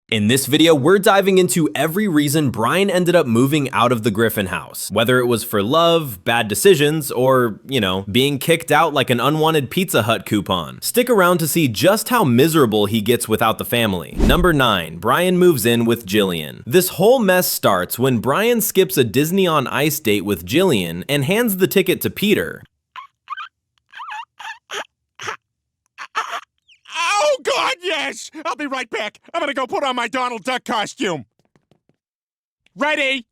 In this video, we're diving into every reason Brian ended up moving out of the Griffin house. Whether it was for love, bad decisions, or, being kicked out like an unwanted Pizza Hut coupon. Stick around to see just how miserable he gets without the family. Number 9. Brian moves in with Jillian. This whole mess starts when Brian skips a Disney on Ice date with Jillian and hands the ticket to Peter. Oh, God, yes! I'll be right back. I'm gonna go put on my Donald Duck costume. Ready?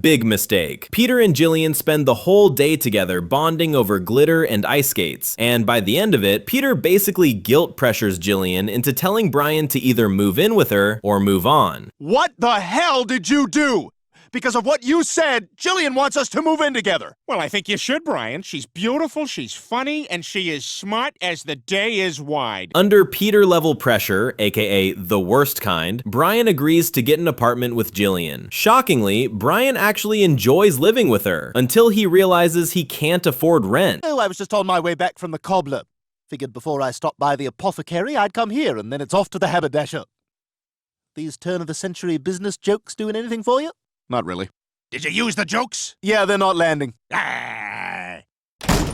Big mistake. Peter and Jillian spend the whole day together bonding over glitter and ice skates, and by the end of it, Peter basically guilt pressures Jillian into telling Brian to either move in with her or move on. What the hell did you do? Because of what you said, Jillian wants us to move in together. Well, I think you should, Brian. She's beautiful, she's funny, and she is smart as the day is wide. Under Peter-level pressure, aka the worst kind, Brian agrees to get an apartment with Jillian. Shockingly, Brian actually enjoys living with her, until he realizes he can't afford rent. Oh, I was just on my way back from the cobbler. Figured before I stopped by the apothecary, I'd come here, and then it's off to the haberdasher. These turn-of-the-century business jokes doing anything for you? Not really. Did you use the jokes? Yeah, they're not landing.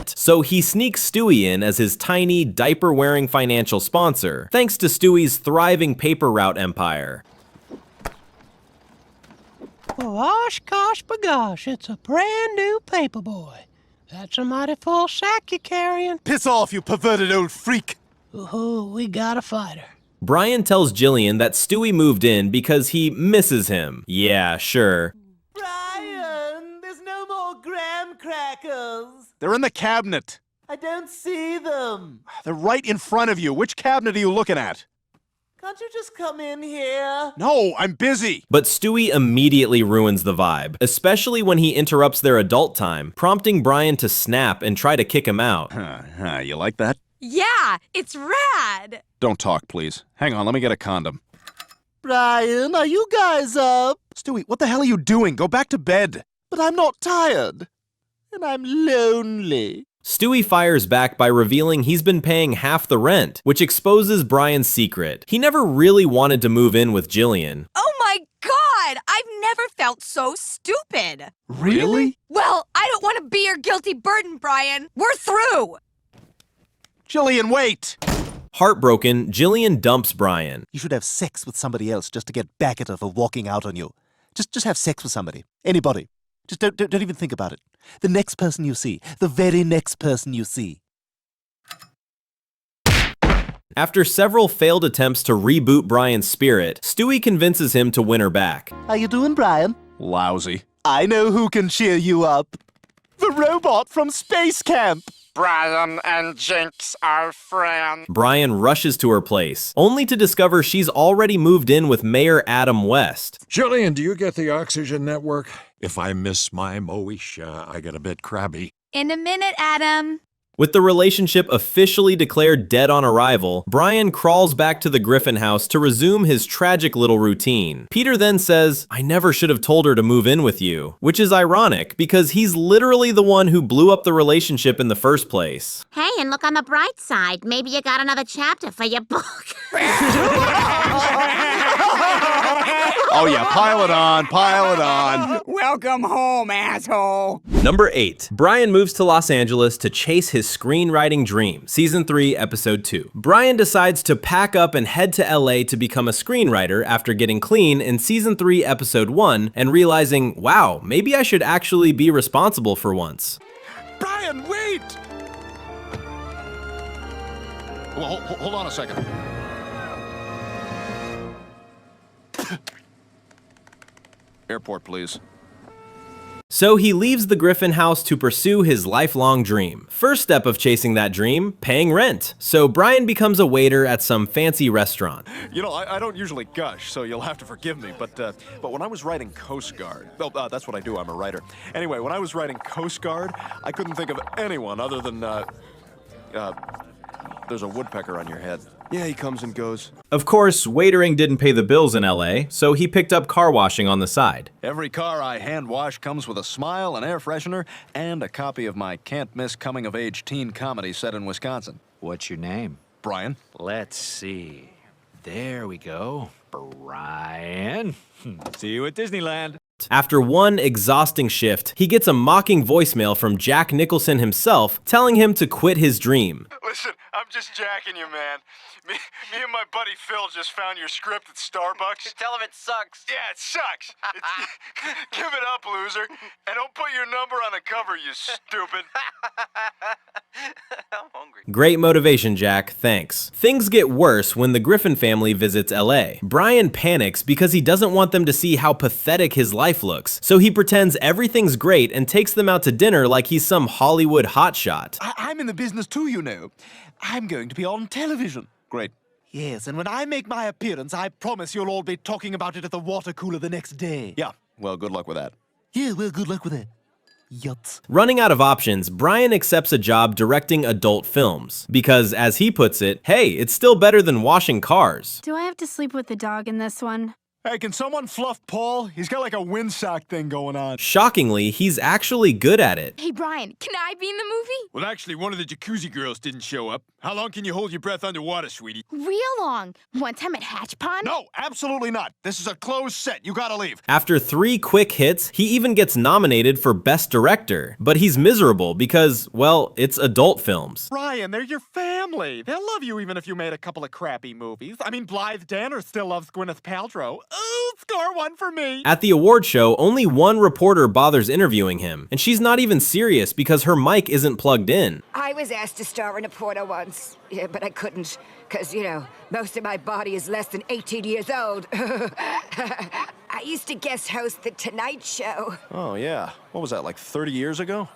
So he sneaks Stewie in as his tiny, diaper-wearing financial sponsor, thanks to Stewie's thriving paper route empire. Gosh, gosh, bagosh, it's a brand new paper boy. That's a mighty full sack you're carrying. Piss off, you perverted old freak! Ooh, we got a fighter. Brian tells Jillian that Stewie moved in because he misses him. Yeah, sure. Brian, there's no more graham crackers. They're in the cabinet. I don't see them. They're right in front of you. Which cabinet are you looking at? Can't you just come in here? No, I'm busy. But Stewie immediately ruins the vibe, especially when he interrupts their adult time, prompting Brian to snap and try to kick him out. You like that? Yeah, it's rad! Don't talk, please. Hang on, let me get a condom. Brian, are you guys up? Stewie, what the hell are you doing? Go back to bed. But I'm not tired. And I'm lonely. Stewie fires back by revealing he's been paying half the rent, which exposes Brian's secret. He never really wanted to move in with Jillian. Oh my God! I've never felt so stupid! Really? Well, I don't want to be your guilty burden, Brian. We're through! Jillian, wait! Heartbroken, Jillian dumps Brian. You should have sex with somebody else just to get back at her for walking out on you. Just have sex with somebody. Anybody. Just don't even think about it. The next person you see. The very next person you see. After several failed attempts to reboot Brian's spirit, Stewie convinces him to win her back. How you doing, Brian? Lousy. I know who can cheer you up. The robot from Space Camp. Brian and Jinx are friends. Brian rushes to her place, only to discover she's already moved in with Mayor Adam West. Jillian, do you get the oxygen network? If I miss my Moesha, I get a bit crabby. In a minute, Adam. With the relationship officially declared dead on arrival, Brian crawls back to the Griffin house to resume his tragic little routine. Peter then says, "I never should have told her to move in with you," which is ironic because he's literally the one who blew up the relationship in the first place. Hey, and look on the bright side. Maybe you got another chapter for your book. Oh yeah, pile it on, pile it on. Welcome home, asshole. Number 8. Brian moves to Los Angeles to chase his screenwriting dream. Season 3, Episode 2. Brian decides to pack up and head to LA to become a screenwriter after getting clean in Season 3, Episode 1 and realizing, wow, maybe I should actually be responsible for once. Brian, wait! Well, hold on a second. Airport, please. So he leaves the Griffin house to pursue his lifelong dream. First step of chasing that dream, paying rent. So Brian becomes a waiter at some fancy restaurant. You know, I don't usually gush, so you'll have to forgive me, but when I was writing Coast Guard, that's what I do, I'm a writer. Anyway, when I was writing Coast Guard, I couldn't think of anyone other than, there's a woodpecker on your head. Yeah, he comes and goes. Of course, waitering didn't pay the bills in LA, so he picked up car washing on the side. Every car I hand wash comes with a smile, an air freshener, and a copy of my can't-miss coming-of-age teen comedy set in Wisconsin. What's your name? Brian. Let's see. There we go. Brian. And see you at Disneyland. After one exhausting shift, he gets a mocking voicemail from Jack Nicholson himself telling him to quit his dream. Listen, I'm just jacking you, man. Me and my buddy Phil just found your script at Starbucks. Tell him it sucks. Yeah, it sucks. Give it up, loser. And don't put your number on the cover, you stupid. I'm hungry. Great motivation, Jack. Thanks. Things get worse when the Griffin family visits LA. Brian panics because he doesn't want them to see how pathetic his life looks, so he pretends everything's great and takes them out to dinner like he's some Hollywood hotshot. I'm in the business too, you know. I'm going to be on television. Great. Yes, and when I make my appearance, I promise you'll all be talking about it at the water cooler the next day. Yeah, well, good luck with that. Yeah, well, good luck with that. Yuts. Running out of options, Brian accepts a job directing adult films. Because, as he puts it, hey, it's still better than washing cars. Do I have to sleep with the dog in this one? Hey, can someone fluff Paul? He's got like a windsock thing going on. Shockingly, he's actually good at it. Hey, Brian, can I be in the movie? Well, actually, one of the jacuzzi girls didn't show up. How long can you hold your breath underwater, sweetie? Real long. One time at Hatch Pond? No, absolutely not. This is a closed set. You gotta leave. After 3 quick hits, he even gets nominated for Best Director. But he's miserable because, well, it's adult films. Brian, they're your family. They'll love you even if you made a couple of crappy movies. I mean, Blythe Danner still loves Gwyneth Paltrow. Ooh, score one for me. At the award show, only one reporter bothers interviewing him, and she's not even serious because her mic isn't plugged in. I was asked to star in a porno once, yeah, but I couldn't, because, you know, most of my body is less than 18 years old. I used to guest host The Tonight Show. Oh, yeah. What was that, like 30 years ago?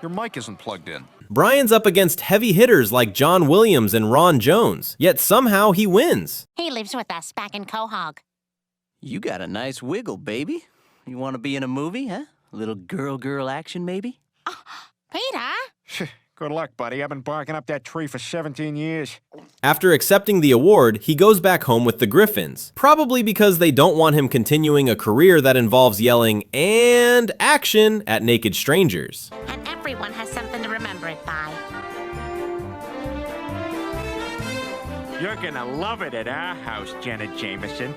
Your mic isn't plugged in. Brian's up against heavy hitters like John Williams and Ron Jones, yet somehow he wins. He lives with us back in Quahog. You got a nice wiggle, baby. You want to be in a movie, huh? A little girl action, maybe? Peter? Good luck, buddy. I've been barking up that tree for 17 years. After accepting the award, he goes back home with the Griffins, probably because they don't want him continuing a career that involves yelling and action at naked strangers. And everyone has something to remember it by. You're gonna love it at our house, Janet Jameson.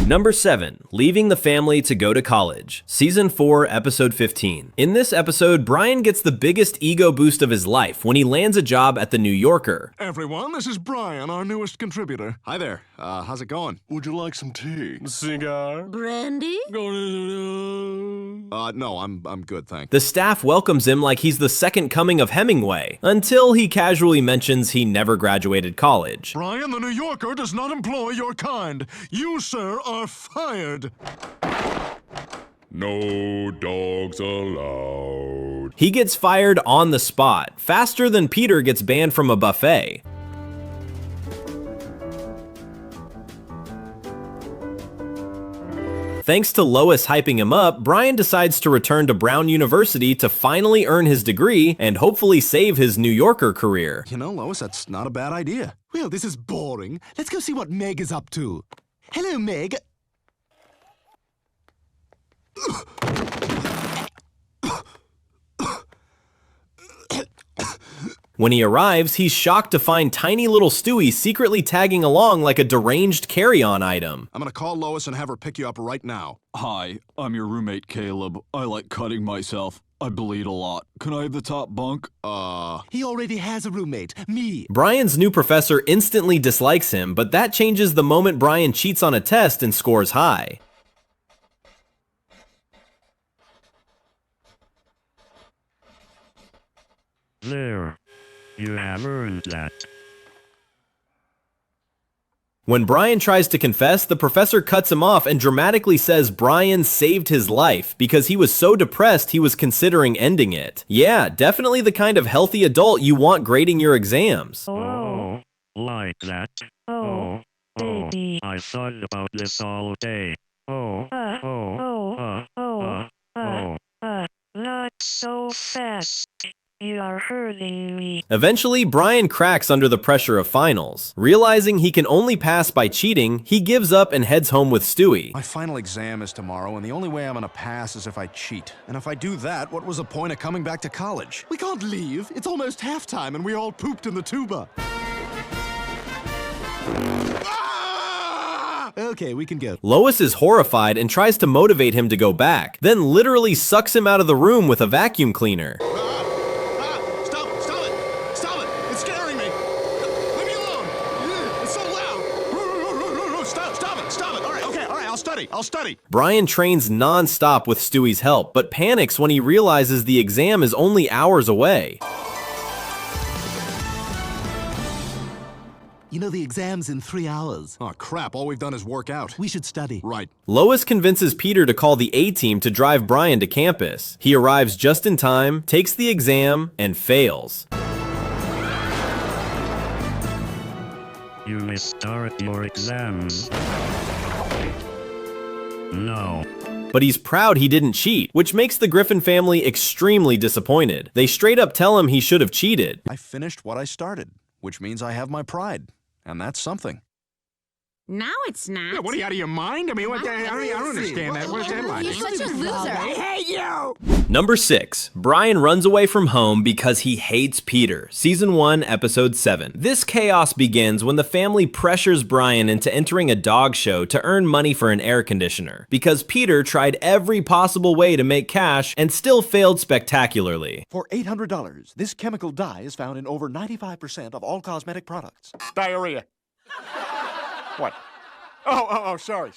Number 7. Leaving the family to go to college. Season 4, Episode 15. In this episode, Brian gets the biggest ego boost of his life when he lands a job at the New Yorker. Everyone, this is Brian, our newest contributor. Hi there. How's it going? Would you like some tea? Cigar? Brandy? No, I'm good, thanks. The staff welcomes him like he's the second coming of Hemingway, until he casually mentions he never graduated college. Brian, the New Yorker does not employ your kind. You, sir, are fired. No dogs allowed. He gets fired on the spot, faster than Peter gets banned from a buffet. Thanks to Lois hyping him up, Brian decides to return to Brown University to finally earn his degree and hopefully save his New Yorker career. You know, Lois, that's not a bad idea. Well, this is boring. Let's go see what Meg is up to. Hello, Meg. When he arrives, he's shocked to find tiny little Stewie secretly tagging along like a deranged carry-on item. I'm gonna call Lois and have her pick you up right now. Hi, I'm your roommate, Caleb. I like cutting myself. I bleed a lot. Can I have the top bunk? He already has a roommate, me. Brian's new professor instantly dislikes him, but that changes the moment Brian cheats on a test and scores high. There. You have earned that. When Brian tries to confess, the professor cuts him off and dramatically says Brian saved his life because he was so depressed he was considering ending it. Yeah, definitely the kind of healthy adult you want grading your exams. Oh, like that. Oh, baby. I thought about this all day. Not so fast. You are hurting me. Eventually, Brian cracks under the pressure of finals. Realizing he can only pass by cheating, he gives up and heads home with Stewie. My final exam is tomorrow, and the only way I'm gonna pass is if I cheat. And if I do that, what was the point of coming back to college? We can't leave. It's almost halftime and we all pooped in the tuba. Okay, we can go. Lois is horrified and tries to motivate him to go back, then literally sucks him out of the room with a vacuum cleaner. Stop it! Stop it! It's scaring me! Leave me alone! It's so loud! Stop it! All right, I'll study. Brian trains non-stop with Stewie's help, but panics when he realizes the exam is only hours away. You know, the exam's in 3 hours. Oh, crap. All we've done is work out. We should study. Right. Lois convinces Peter to call the A-team to drive Brian to campus. He arrives just in time, takes the exam, and fails. You may start your exams. No. But he's proud he didn't cheat, which makes the Griffin family extremely disappointed. They straight up tell him he should have cheated. I finished what I started, which means I have my pride. And that's something. No, it's not. Yeah, what are you, out of your mind? I mean, I don't understand that. What's that like? You're such a loser. I hate you. Number 6. Brian runs away from home because he hates Peter. Season 1, Episode 7. This chaos begins when the family pressures Brian into entering a dog show to earn money for an air conditioner, because Peter tried every possible way to make cash and still failed spectacularly. For $800, this chemical dye is found in over 95% of all cosmetic products. Diarrhea. What? Oh, sorry.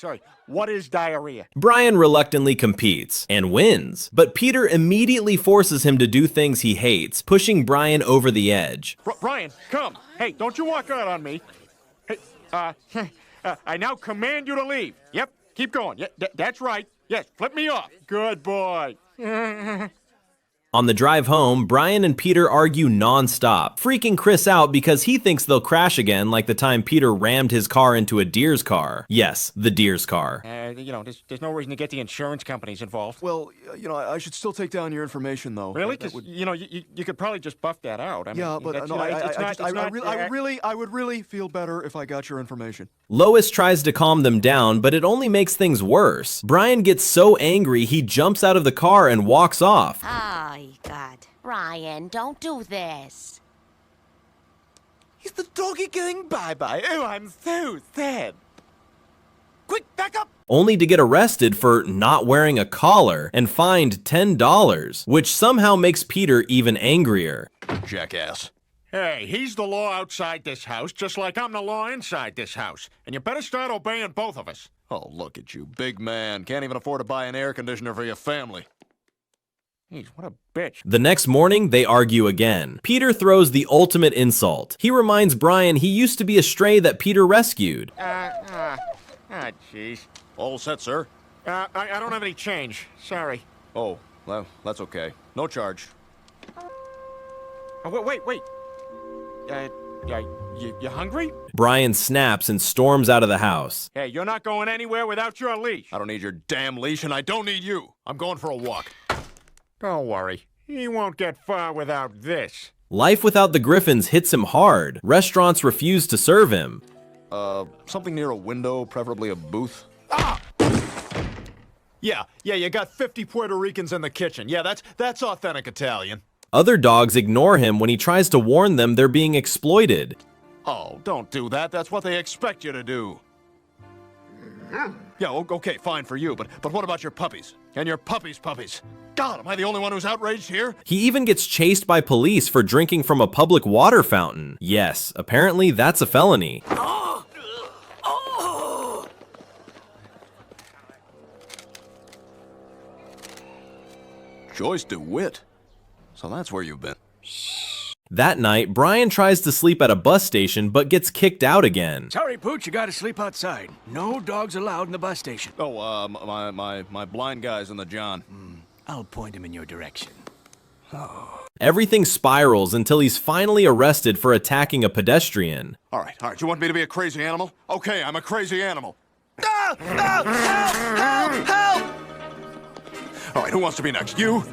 What is diarrhea? Brian reluctantly competes and wins, but Peter immediately forces him to do things he hates, pushing Brian over the edge. Brian, come. Hey, don't you walk out on me. Hey, I now command you to leave. Yep, keep going. Yeah, that's right. Yes, flip me off. Good boy. On the drive home, Brian and Peter argue non-stop, freaking Chris out because he thinks they'll crash again like the time Peter rammed his car into a deer's car. Yes, the deer's car. There's no reason to get the insurance companies involved. Well, I should still take down your information, though. Really? Because, you could probably just buff that out. I mean, yeah, but I would really feel better if I got your information. Lois tries to calm them down, but it only makes things worse. Brian gets so angry he jumps out of the car and walks off. Oh, God. Brian, don't do this. Is the doggy going bye-bye? Oh, I'm so sad. Quick, back up! Only to get arrested for not wearing a collar and fined $10, which somehow makes Peter even angrier. Jackass. Hey, he's the law outside this house, just like I'm the law inside this house. And you better start obeying both of us. Oh, look at you, big man. Can't even afford to buy an air conditioner for your family. Jeez, what a bitch. The next morning, they argue again. Peter throws the ultimate insult. He reminds Brian he used to be a stray that Peter rescued. Jeez. All set, sir. I don't have any change. Sorry. Oh, well, that's okay. No charge. Oh, wait. You hungry? Brian snaps and storms out of the house. Hey, you're not going anywhere without your leash. I don't need your damn leash, and I don't need you. I'm going for a walk. Don't worry. He won't get far without this. Life without the Griffins hits him hard. Restaurants refuse to serve him. Something near a window, preferably a booth. Ah! Yeah, you got 50 Puerto Ricans in the kitchen. Yeah, that's authentic Italian. Other dogs ignore him when he tries to warn them they're being exploited. Oh, don't do that. That's what they expect you to do. Yeah, okay, fine for you, but what about your puppies? And your puppies' puppies? God, am I the only one who's outraged here? He even gets chased by police for drinking from a public water fountain. Yes, apparently that's a felony. Joyce DeWitt. So that's where you've been. That night, Brian tries to sleep at a bus station but gets kicked out again. Sorry, Pooch, you gotta sleep outside. No dogs allowed in the bus station. Oh, my blind guy's in the John. I'll point him in your direction. Oh. Everything spirals until he's finally arrested for attacking a pedestrian. All right, you want me to be a crazy animal? Okay, I'm a crazy animal. Ah! Ah! Help! All right, who wants to be next? You?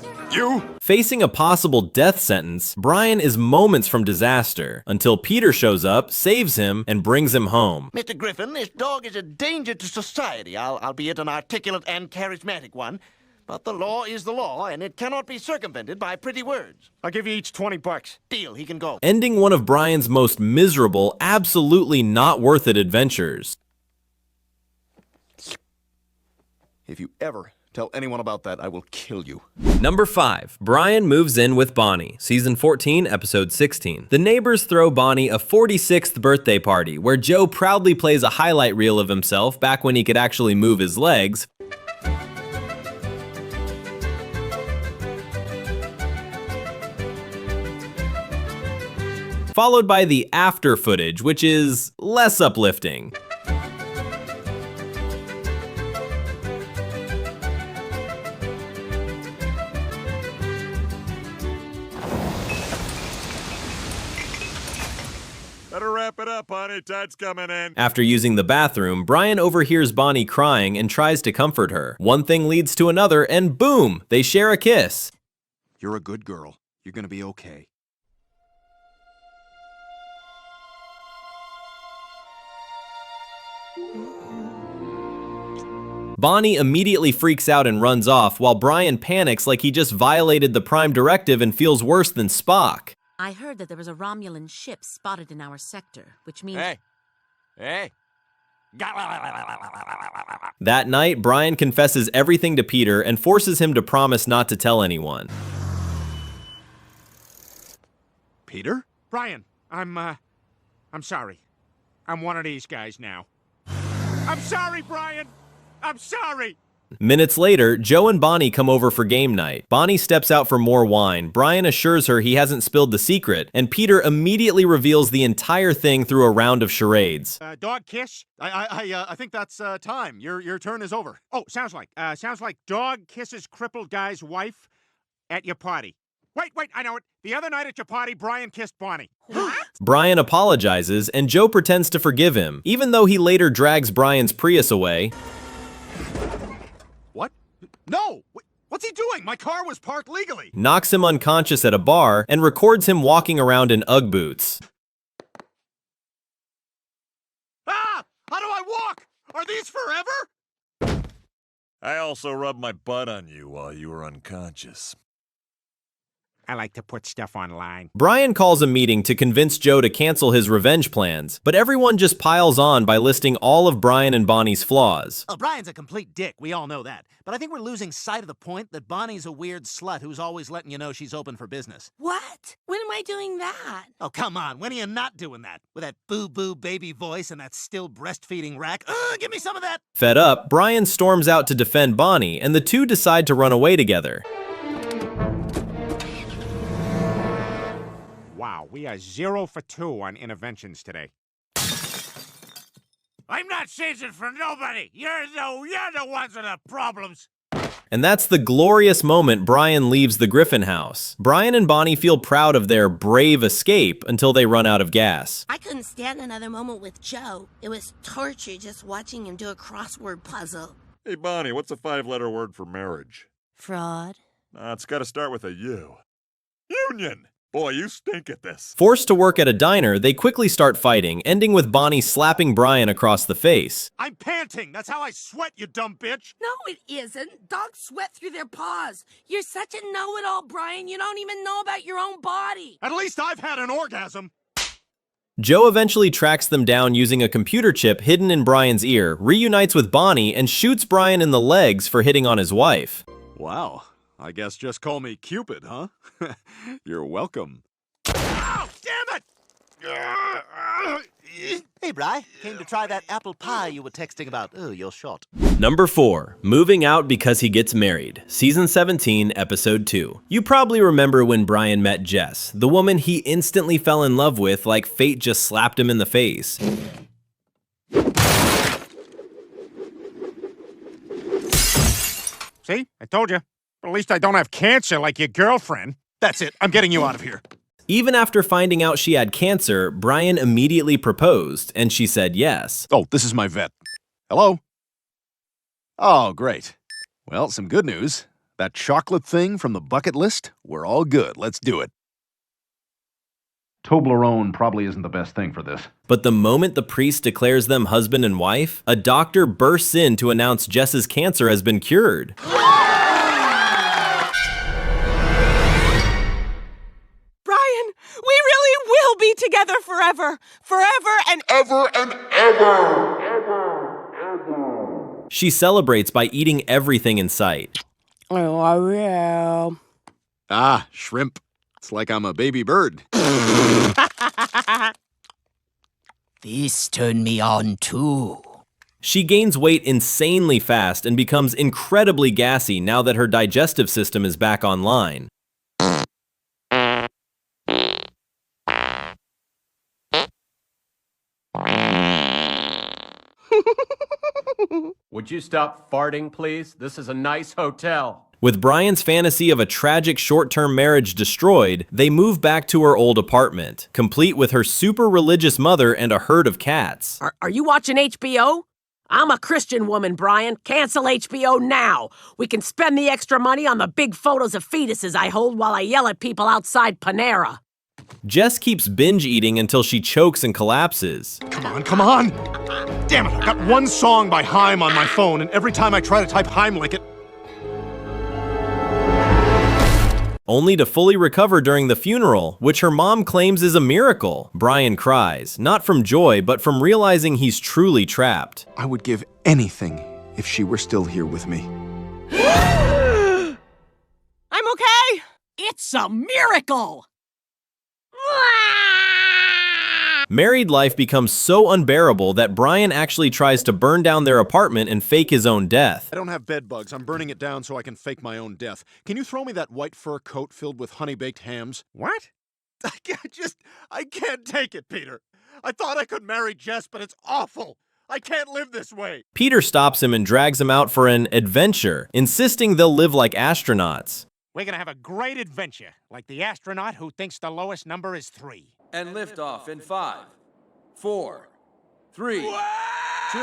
Facing a possible death sentence, Brian is moments from disaster until Peter shows up, saves him, and brings him home. Mr. Griffin, this dog is a danger to society, albeit an articulate and charismatic one. But the law is the law, and it cannot be circumvented by pretty words. I'll give you each $20. Deal, he can go. Ending one of Brian's most miserable, absolutely not worth it adventures. If you ever tell anyone about that, I will kill you. Number 5. Brian moves in with Bonnie. Season 14, episode 16. The neighbors throw Bonnie a 46th birthday party, where Joe proudly plays a highlight reel of himself back when he could actually move his legs. Followed by the after footage, which is less uplifting. Better wrap it up, honey. Tide's coming in. After using the bathroom, Brian overhears Bonnie crying and tries to comfort her. One thing leads to another, and boom, they share a kiss. You're a good girl. You're gonna be okay. Bonnie immediately freaks out and runs off, while Brian panics like he just violated the Prime Directive and feels worse than Spock. I heard that there was a Romulan ship spotted in our sector, which means... Hey! That night, Brian confesses everything to Peter and forces him to promise not to tell anyone. Peter? Brian, I'm sorry. I'm one of these guys now. I'm sorry, Brian! I'm sorry! Minutes later, Joe and Bonnie come over for game night. Bonnie steps out for more wine. Brian assures her he hasn't spilled the secret, and Peter immediately reveals the entire thing through a round of charades. Dog kiss? I think that's time. Your turn is over. Oh, sounds like dog kisses crippled guy's wife at your party. Wait, I know it. The other night at your party, Brian kissed Bonnie. What? Brian apologizes, and Joe pretends to forgive him, even though he later drags Brian's Prius away. What? No! What's he doing? My car was parked legally. Knocks him unconscious at a bar, and records him walking around in Ugg boots. Ah! How do I walk? Are these forever? I also rubbed my butt on you while you were unconscious. I like to put stuff online. Brian calls a meeting to convince Joe to cancel his revenge plans, but everyone just piles on by listing all of Brian and Bonnie's flaws. Oh, Brian's a complete dick, we all know that. But I think we're losing sight of the point that Bonnie's a weird slut who's always letting you know she's open for business. What? When am I doing that? Oh, come on, when are you not doing that? With that boo-boo baby voice and that still breastfeeding rack? Give me some of that! Fed up, Brian storms out to defend Bonnie, and the two decide to run away together. Wow, we are 0 for 2 on interventions today. I'm not changing for nobody. You're the ones with the problems. And that's the glorious moment Brian leaves the Griffin house. Brian and Bonnie feel proud of their brave escape until they run out of gas. I couldn't stand another moment with Joe. It was torture just watching him do a crossword puzzle. Hey, Bonnie, what's a 5-letter word for marriage? Fraud. It's got to start with a U. Union! Boy, you stink at this. Forced to work at a diner, they quickly start fighting, ending with Bonnie slapping Brian across the face. I'm panting. That's how I sweat, you dumb bitch. No, it isn't. Dogs sweat through their paws. You're such a know-it-all, Brian. You don't even know about your own body. At least I've had an orgasm. Joe eventually tracks them down using a computer chip hidden in Brian's ear, reunites with Bonnie, and shoots Brian in the legs for hitting on his wife. Wow. I guess just call me Cupid, huh? You're welcome. Oh, damn it! Hey, Bri. Came to try that apple pie you were texting about. Oh, you're short. Number 4. Moving out because he gets married. Season 17, Episode 2. You probably remember when Brian met Jess, the woman he instantly fell in love with like fate just slapped him in the face. See? I told you. At least I don't have cancer like your girlfriend. That's it. I'm getting you out of here. Even after finding out she had cancer, Brian immediately proposed, and she said yes. Oh, this is my vet. Hello? Oh, great. Well, some good news. That chocolate thing from the bucket list, we're all good. Let's do it. Toblerone probably isn't the best thing for this. But the moment the priest declares them husband and wife, a doctor bursts in to announce Jess's cancer has been cured. We really will be together forever. Forever and ever and ever. She celebrates by eating everything in sight. I love you. Ah, shrimp. It's like I'm a baby bird. This turned me on too. She gains weight insanely fast and becomes incredibly gassy now that her digestive system is back online. Would you stop farting, please? This is a nice hotel. With Brian's fantasy of a tragic short-term marriage destroyed, they move back to her old apartment, complete with her super religious mother and a herd of cats. Are you watching HBO? I'm a Christian woman, Brian. Cancel HBO now. We can spend the extra money on the big photos of fetuses I hold while I yell at people outside Panera. Jess keeps binge eating until she chokes and collapses. Come on, come on! Damn it, I've got one song by Haim on my phone, and every time I try to type Heimlich, it... Only to fully recover during the funeral, which her mom claims is a miracle. Brian cries, not from joy, but from realizing he's truly trapped. I would give anything if she were still here with me. I'm okay. It's a miracle. Married life becomes so unbearable that Brian actually tries to burn down their apartment and fake his own death. I don't have bed bugs. I'm burning it down so I can fake my own death. Can you throw me that white fur coat filled with honey-baked hams? What? I can't take it, Peter. I thought I could marry Jess, but it's awful. I can't live this way. Peter stops him and drags him out for an adventure, insisting they'll live like astronauts. We're gonna have a great adventure, like the astronaut who thinks the lowest number is 3. And lift off in 5, 4, 3, 2,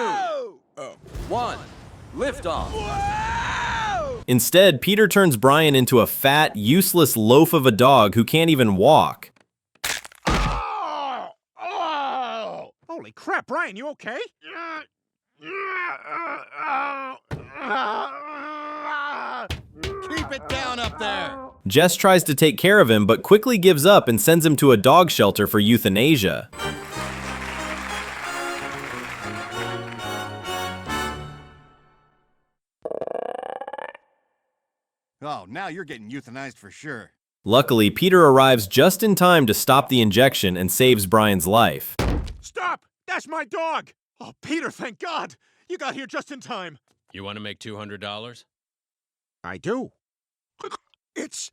1. Lift off. Instead, Peter turns Brian into a fat, useless loaf of a dog who can't even walk. Oh! Holy crap, Brian, you okay? Keep it down up there. Jess tries to take care of him, but quickly gives up and sends him to a dog shelter for euthanasia. Oh, now you're getting euthanized for sure. Luckily, Peter arrives just in time to stop the injection and saves Brian's life. Stop! That's my dog! Oh, Peter, thank God! You got here just in time. You want to make $200? I do. It's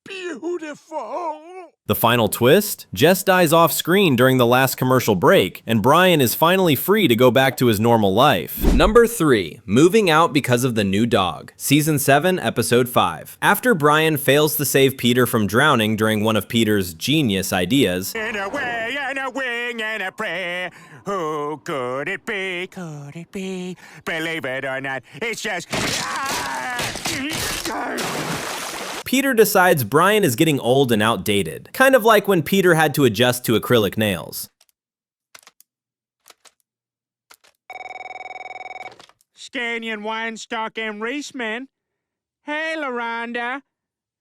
beautiful. The final twist? Jess dies off screen during the last commercial break, and Brian is finally free to go back to his normal life. Number 3. Moving out because of the new dog. Season 7, Episode 5. After Brian fails to save Peter from drowning during one of Peter's genius ideas, In a way, and a wing, and a prayer. Who could it be? Could it be? Believe it or not, it's just... Peter decides Brian is getting old and outdated, kind of like when Peter had to adjust to acrylic nails. Scanian, Weinstock, and Reisman. Hey, LaRonda.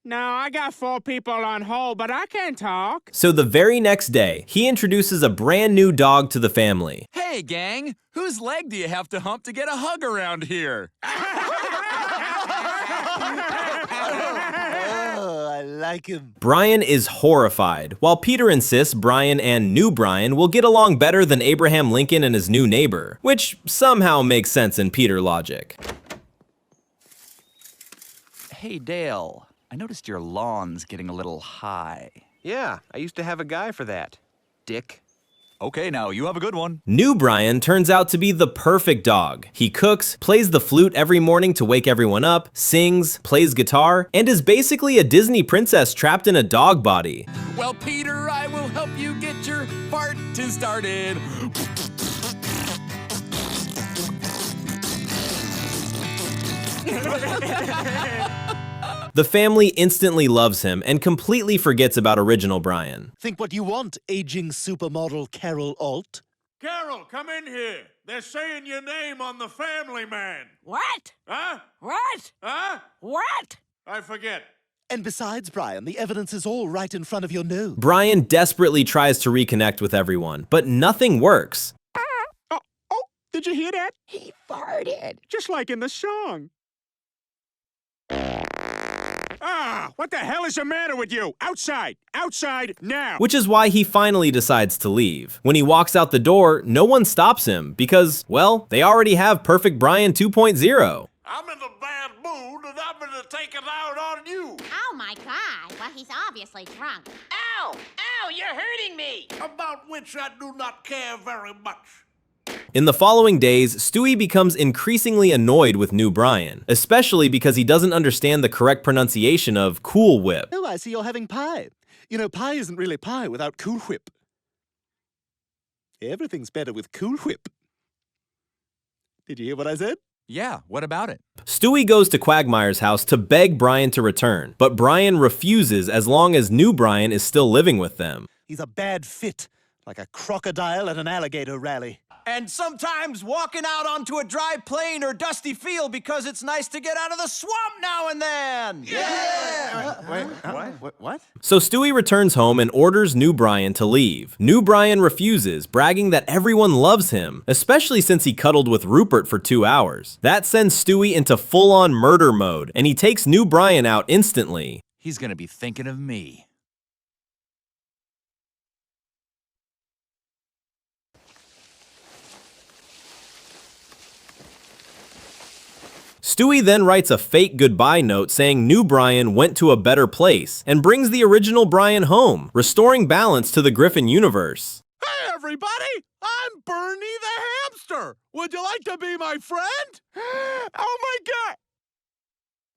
No, I got 4 people on hold, but I can talk. So the very next day, he introduces a brand new dog to the family. Hey, gang, whose leg do you have to hump to get a hug around here? I like him. Brian is horrified, while Peter insists Brian and new Brian will get along better than Abraham Lincoln and his new neighbor, which somehow makes sense in Peter logic. Hey, Dale, I noticed your lawn's getting a little high. Yeah, I used to have a guy for that. Dick. Okay, now, you have a good one. New Brian turns out to be the perfect dog. He cooks, plays the flute every morning to wake everyone up, sings, plays guitar, and is basically a Disney princess trapped in a dog body. Well, Peter, I will help you get your party started. The family instantly loves him and completely forgets about original Brian. Think what you want, aging supermodel Carol Alt. Carol, come in here. They're saying your name on the Family Man. What? Huh? What? Huh? What? I forget. And besides, Brian, the evidence is all right in front of your nose. Brian desperately tries to reconnect with everyone, but nothing works. Did you hear that? He farted. Just like in the song. Ah, what the hell is the matter with you? Outside! Outside now! Which is why he finally decides to leave. When he walks out the door, no one stops him because, well, they already have Perfect Brian 2.0. I'm in a bad mood and I'm gonna take it out on you. Oh my God. Well, he's obviously drunk. Ow! Ow, you're hurting me! About which I do not care very much. In the following days, Stewie becomes increasingly annoyed with new Brian, especially because he doesn't understand the correct pronunciation of Cool Whip. Oh, I see you're having pie. You know, pie isn't really pie without Cool Whip. Everything's better with Cool Whip. Did you hear what I said? Yeah, what about it? Stewie goes to Quagmire's house to beg Brian to return, but Brian refuses as long as new Brian is still living with them. He's a bad fit, like a crocodile at an alligator rally. And sometimes walking out onto a dry plain or dusty field because it's nice to get out of the swamp now and then. Yeah! What? So Stewie returns home and orders new Brian to leave. New Brian refuses, bragging that everyone loves him, especially since he cuddled with Rupert for 2 hours. That sends Stewie into full-on murder mode, and he takes new Brian out instantly. He's gonna be thinking of me. Stewie then writes a fake goodbye note saying new Brian went to a better place and brings the original Brian home, restoring balance to the Griffin universe. Hey, everybody! I'm Bernie the hamster! Would you like to be my friend? Oh my God!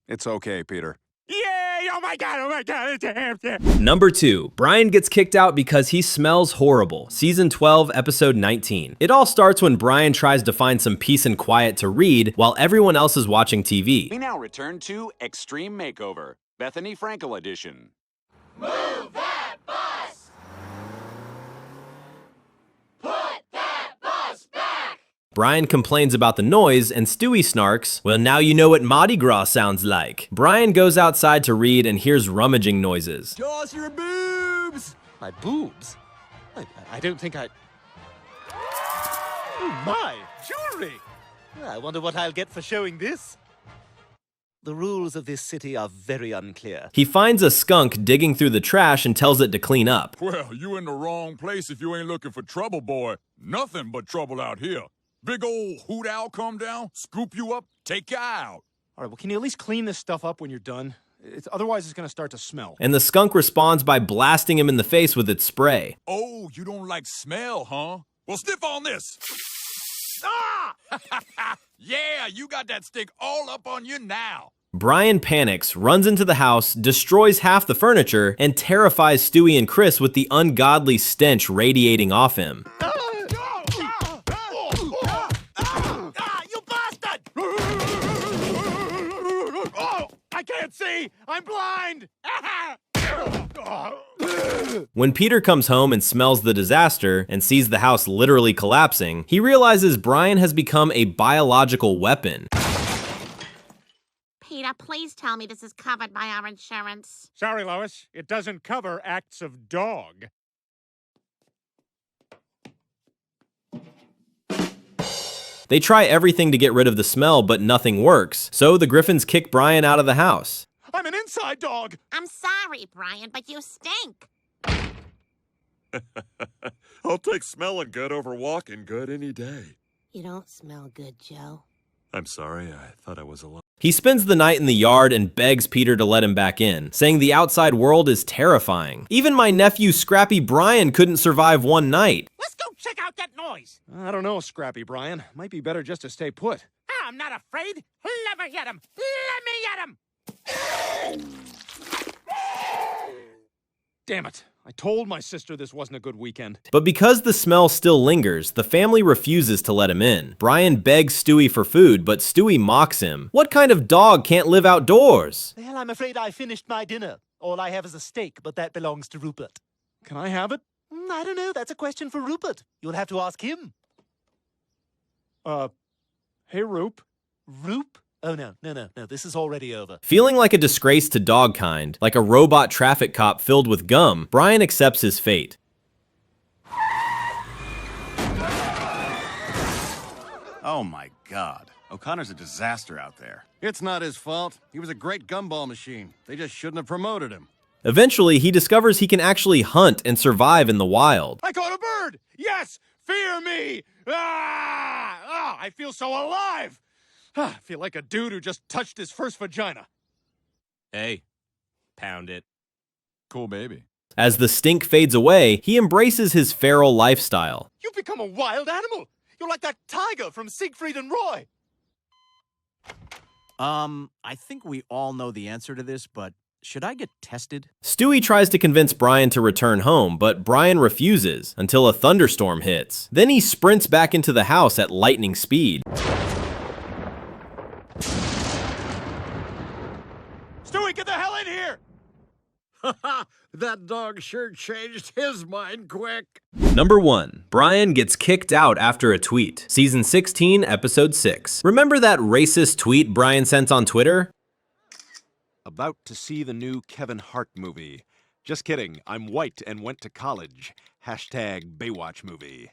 It's okay, Peter. Yay! Oh my God, it's a hamster! Number 2. Brian gets kicked out because he smells horrible. Season 12, episode 19. It all starts when Brian tries to find some peace and quiet to read while everyone else is watching TV. We now return to Extreme Makeover, Bethany Frankel edition. Move that bus! Put that bus back! Brian complains about the noise, and Stewie snarks, well, now you know what Mardi Gras sounds like. Brian goes outside to read and hears rummaging noises. Toss your boobs! My boobs? I don't think I... Oh my, jewelry! I wonder what I'll get for showing this. The rules of this city are very unclear. He finds a skunk digging through the trash and tells it to clean up. Well, you in the wrong place if you ain't looking for trouble, boy. Nothing but trouble out here. Big old hoot owl come down, scoop you up, take you out. All right, well, can you at least clean this stuff up when you're done? Otherwise, it's gonna start to smell. And the skunk responds by blasting him in the face with its spray. Oh, you don't like smell, huh? Well, sniff on this. Ah! Yeah, you got that stick all up on you now. Brian panics, runs into the house, destroys half the furniture, and terrifies Stewie and Chris with the ungodly stench radiating off him. You bastard! Oh, I can't see! I'm blind! When Peter comes home and smells the disaster and sees the house literally collapsing, he realizes Brian has become a biological weapon. Peter, please tell me this is covered by our insurance. Sorry, Lois. It doesn't cover acts of dog. They try everything to get rid of the smell, but nothing works, so the Griffins kick Brian out of the house. I'm an inside dog! I'm sorry, Brian, but you stink. I'll take smelling good over walking good any day. You don't smell good, Joe. I'm sorry, I thought I was alone. He spends the night in the yard and begs Peter to let him back in, saying the outside world is terrifying. Even my nephew Scrappy Brian couldn't survive one night. Let's go check out that noise. I don't know, Scrappy Brian. Might be better just to stay put. I'm not afraid. Let me get him. Let me get him. Damn it. I told my sister this wasn't a good weekend. But because the smell still lingers, the family refuses to let him in. Brian begs Stewie for food, but Stewie mocks him. What kind of dog can't live outdoors? Well, I'm afraid I finished my dinner. All I have is a steak, but that belongs to Rupert. Can I have it? I don't know. That's a question for Rupert. You'll have to ask him. Hey, Roop. Roop? Oh, no. This is already over. Feeling like a disgrace to dogkind, like a robot traffic cop filled with gum, Brian accepts his fate. Oh my God. O'Connor's a disaster out there. It's not his fault. He was a great gumball machine. They just shouldn't have promoted him. Eventually, he discovers he can actually hunt and survive in the wild. I caught a bird! Yes! Fear me! Ah! Ah! I feel so alive! Ah, I feel like a dude who just touched his first vagina. Hey, pound it. Cool baby. As the stink fades away, he embraces his feral lifestyle. You've become a wild animal! You're like that tiger from Siegfried and Roy! I think we all know the answer to this, but should I get tested? Stewie tries to convince Brian to return home, but Brian refuses until a thunderstorm hits. Then he sprints back into the house at lightning speed. Stewie, get the hell in here! That dog sure changed his mind quick. Number 1. Brian gets kicked out after a tweet. Season 16, Episode 6. Remember that racist tweet Brian sent on Twitter? About to see the new Kevin Hart movie. Just kidding, I'm white and went to college. Hashtag Baywatch movie.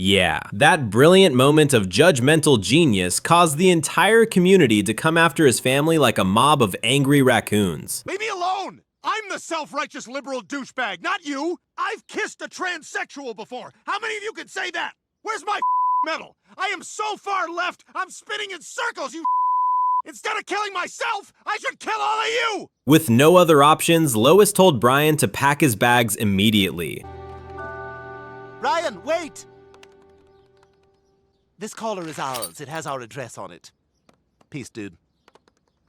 Yeah, that brilliant moment of judgmental genius caused the entire community to come after his family like a mob of angry raccoons. Leave me alone! I'm the self-righteous liberal douchebag, not you! I've kissed a transsexual before! How many of you can say that? Where's my medal? I am so far left, I'm spinning in circles, you Instead of killing myself, I should kill all of you! With no other options, Lois told Brian to pack his bags immediately. Brian, wait! This collar is ours. It has our address on it. Peace, dude.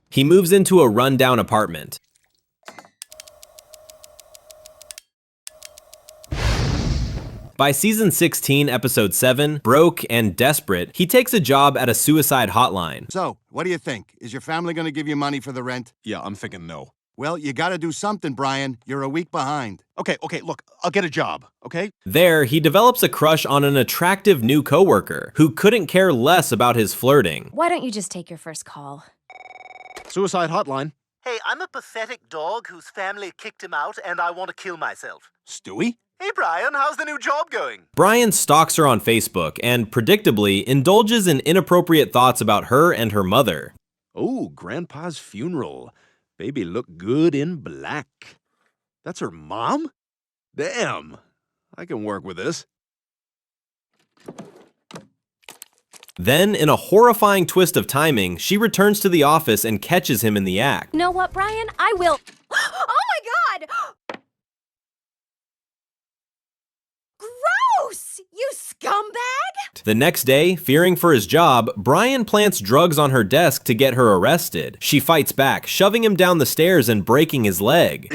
He moves into a rundown apartment. By season 16, episode 7, broke and desperate, he takes a job at a suicide hotline. So, what do you think? Is your family going to give you money for the rent? Yeah, I'm thinking no. Well, you got to do something, Brian. You're a week behind. Okay, look, I'll get a job, okay? There, he develops a crush on an attractive new coworker who couldn't care less about his flirting. Why don't you just take your first call? Suicide hotline. Hey, I'm a pathetic dog whose family kicked him out, and I want to kill myself. Stewie? Hey, Brian, how's the new job going? Brian stalks her on Facebook and, predictably, indulges in inappropriate thoughts about her and her mother. Oh, Grandpa's funeral. Baby looked good in black. That's her mom? Damn, I can work with this. Then, in a horrifying twist of timing, she returns to the office and catches him in the act. You know what, Brian? I will. Oh my God! Gross! You scumbag! The next day, fearing for his job, Brian plants drugs on her desk to get her arrested. She fights back, shoving him down the stairs and breaking his leg.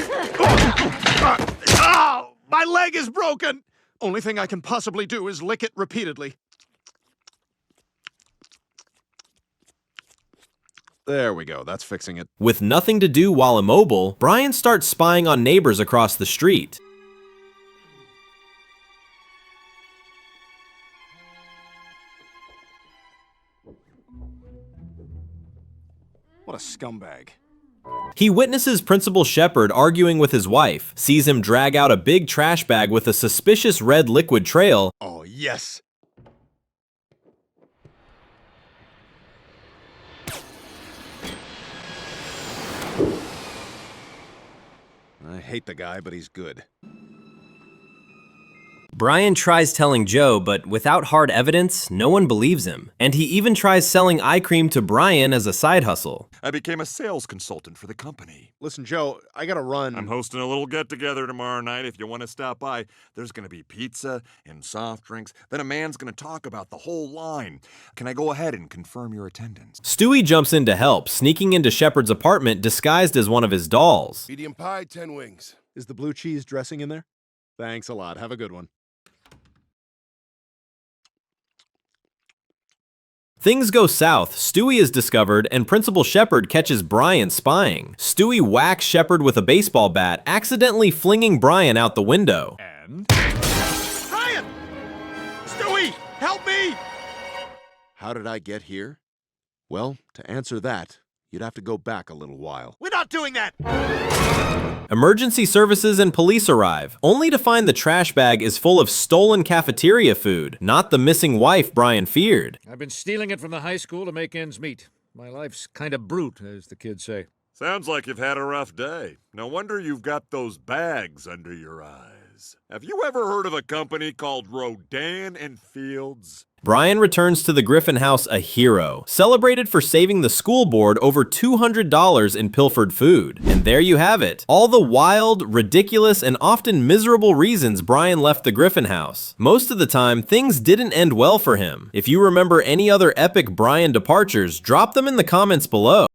Ow! My leg is broken! Only thing I can possibly do is lick it repeatedly. There we go, that's fixing it. With nothing to do while immobile, Brian starts spying on neighbors across the street. What a scumbag. He witnesses Principal Shepard arguing with his wife, sees him drag out a big trash bag with a suspicious red liquid trail. Oh, yes. I hate the guy, but he's good. Brian tries telling Joe, but without hard evidence, no one believes him. And he even tries selling eye cream to Brian as a side hustle. I became a sales consultant for the company. Listen, Joe, I gotta run. I'm hosting a little get-together tomorrow night. If you want to stop by, there's going to be pizza and soft drinks. Then a man's going to talk about the whole line. Can I go ahead and confirm your attendance? Stewie jumps in to help, sneaking into Shepard's apartment disguised as one of his dolls. Medium pie, 10 wings. Is the blue cheese dressing in there? Thanks a lot. Have a good one. Things go south, Stewie is discovered, and Principal Shepard catches Brian spying. Stewie whacks Shepard with a baseball bat, accidentally flinging Brian out the window. And? Brian! Stewie, help me! How did I get here? Well, to answer that, You'd have to go back a little while. We're not doing that! Emergency services and police arrive, only to find the trash bag is full of stolen cafeteria food, not the missing wife Brian feared. I've been stealing it from the high school to make ends meet. My life's kind of brute, as the kids say. Sounds like you've had a rough day. No wonder you've got those bags under your eyes. Have you ever heard of a company called Rodan and Fields? Brian returns to the Griffin house a hero, celebrated for saving the school board over $200 in pilfered food. And there you have it. All the wild, ridiculous, and often miserable reasons Brian left the Griffin house. Most of the time, things didn't end well for him. If you remember any other epic Brian departures, drop them in the comments below.